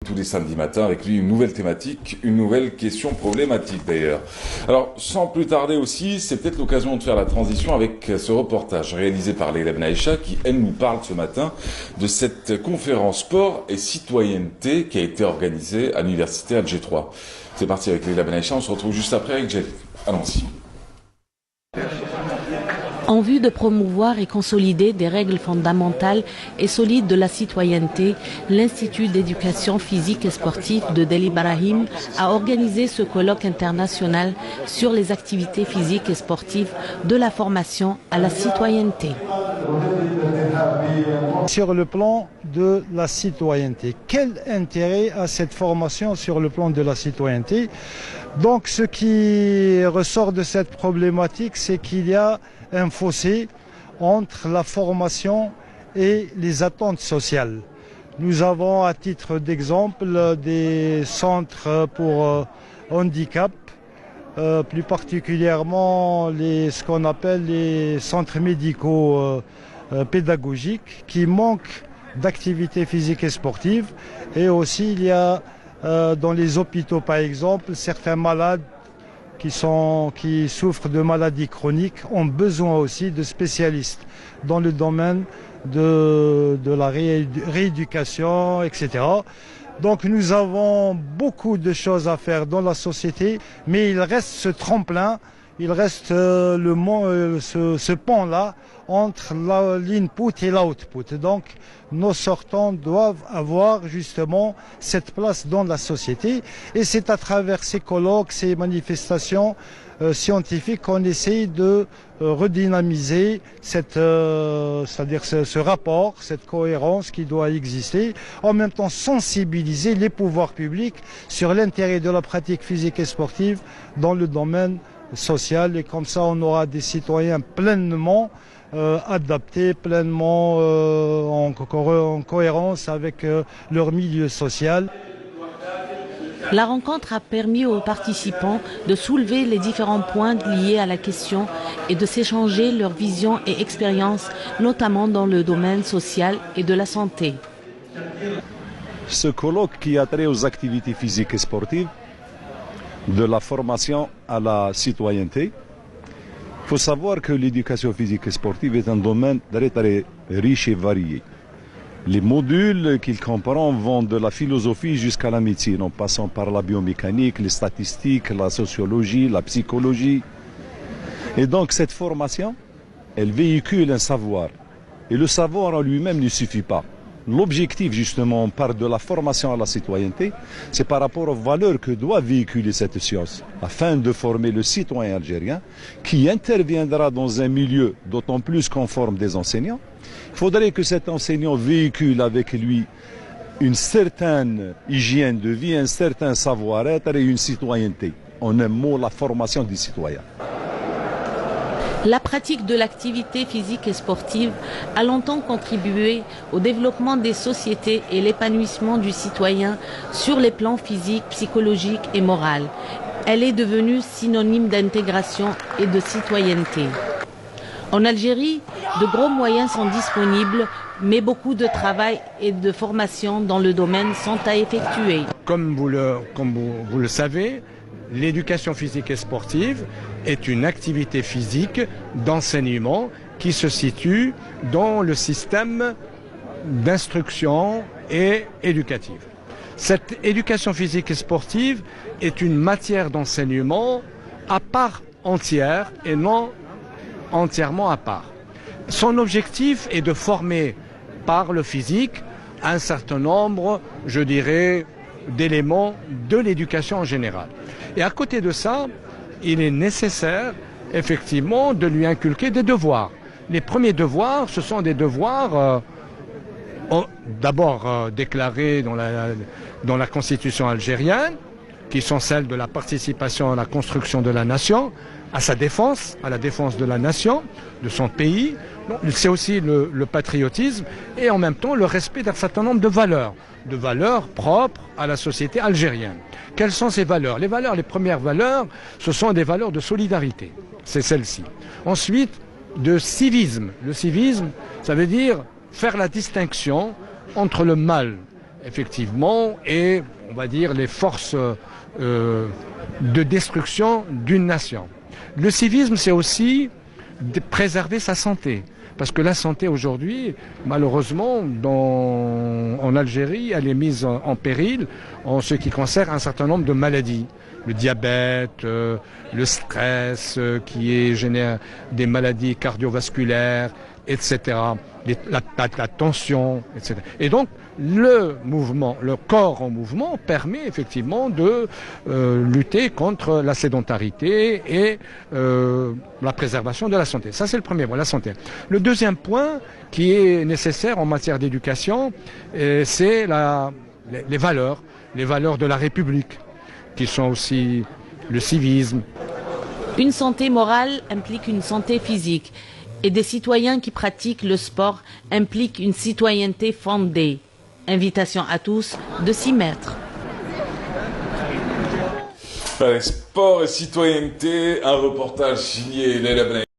Tous les samedis matins, avec lui, une nouvelle thématique, une nouvelle question problématique d'ailleurs. Alors, sans plus tarder aussi, c'est peut-être l'occasion de faire la transition avec ce reportage réalisé par Leila Benaïcha qui, elle, nous parle ce matin de cette conférence sport et citoyenneté qui a été organisée à l'université Alger 3. C'est parti avec Leila Benaïcha, on se retrouve juste après avec Jeff. Allons-y. En vue de promouvoir et consolider des règles fondamentales et solides de la citoyenneté, l'Institut d'éducation physique et sportive de Deli Barahim a organisé ce colloque international sur les activités physiques et sportives de la formation à la citoyenneté. Sur le plan de la citoyenneté, quel intérêt a cette formation sur le plan de la citoyenneté? Donc ce qui ressort de cette problématique, c'est qu'il y a un fossé entre la formation et les attentes sociales. Nous avons à titre d'exemple des centres pour handicap, plus particulièrement ce qu'on appelle les centres médicaux pédagogiques qui manquent d'activité physique et sportive. Et aussi il y a dans les hôpitaux par exemple certains malades qui souffrent de maladies chroniques ont besoin aussi de spécialistes dans le domaine de la rééducation, etc. Donc nous avons beaucoup de choses à faire dans la société, mais il reste ce tremplin, il reste ce pont-là entre l'input et l'output. Donc nos sortants doivent avoir justement cette place dans la société. Et c'est à travers ces colloques, ces manifestations scientifiques qu'on essaye de redynamiser c'est-à-dire ce rapport, cette cohérence qui doit exister. En même temps sensibiliser les pouvoirs publics sur l'intérêt de la pratique physique et sportive dans le domaine social. Et comme ça on aura des citoyens pleinement adaptés, pleinement en cohérence avec leur milieu social. La rencontre a permis aux participants de soulever les différents points liés à la question et de s'échanger leurs visions et expériences, notamment dans le domaine social et de la santé. Ce colloque qui a trait aux activités physiques et sportives, de la formation à la citoyenneté. Il faut savoir que l'éducation physique et sportive est un domaine très riche et varié. Les modules qu'il comprend vont de la philosophie jusqu'à la médecine, en passant par la biomécanique, les statistiques, la sociologie, la psychologie. Et donc cette formation, elle véhicule un savoir. Et le savoir en lui-même ne suffit pas. L'objectif, justement, on parle de la formation à la citoyenneté, c'est par rapport aux valeurs que doit véhiculer cette science, afin de former le citoyen algérien qui interviendra dans un milieu d'autant plus conforme des enseignants. Il faudrait que cet enseignant véhicule avec lui une certaine hygiène de vie, un certain savoir-être et une citoyenneté. En un mot, la formation du citoyen. La pratique de l'activité physique et sportive a longtemps contribué au développement des sociétés et l'épanouissement du citoyen sur les plans physiques, psychologiques et moraux. Elle est devenue synonyme d'intégration et de citoyenneté. En Algérie, de gros moyens sont disponibles, mais beaucoup de travail et de formation dans le domaine sont à effectuer. Comme vous le savez, l'éducation physique et sportive est une activité physique d'enseignement qui se situe dans le système d'instruction et éducative. Cette éducation physique et sportive est une matière d'enseignement à part entière et non entièrement à part. Son objectif est de former par le physique un certain nombre, je dirais, d'éléments de l'éducation en général. Et à côté de ça, il est nécessaire, effectivement, de lui inculquer des devoirs. Les premiers devoirs, ce sont des devoirs d'abord déclarés dans la Constitution algérienne, qui sont celles de la participation à la construction de la nation, à sa défense, à la défense de la nation, de son pays. C'est aussi le patriotisme et en même temps le respect d'un certain nombre de valeurs propres à la société algérienne. Quelles sont ces valeurs? Les premières valeurs, ce sont des valeurs de solidarité. C'est celle-ci. Ensuite, de civisme. Le civisme, ça veut dire faire la distinction entre le mal effectivement, et, on va dire, les forces de destruction d'une nation. Le civisme, c'est aussi de préserver sa santé. Parce que la santé aujourd'hui, malheureusement, en Algérie, elle est mise en péril en ce qui concerne un certain nombre de maladies. Le diabète, le stress qui génère des maladies cardiovasculaires, etc. La tension, etc. Et donc, le corps en mouvement permet effectivement de lutter contre la sédentarité et la préservation de la santé. Ça, c'est le premier point, la santé. Le deuxième point qui est nécessaire en matière d'éducation, c'est les valeurs de la République, qui sont aussi le civisme. Une santé morale implique une santé physique. Et des citoyens qui pratiquent le sport impliquent une citoyenneté fondée. Invitation à tous de s'y mettre. Allez, sport et citoyenneté, un reportage signé Leila Benaïcha.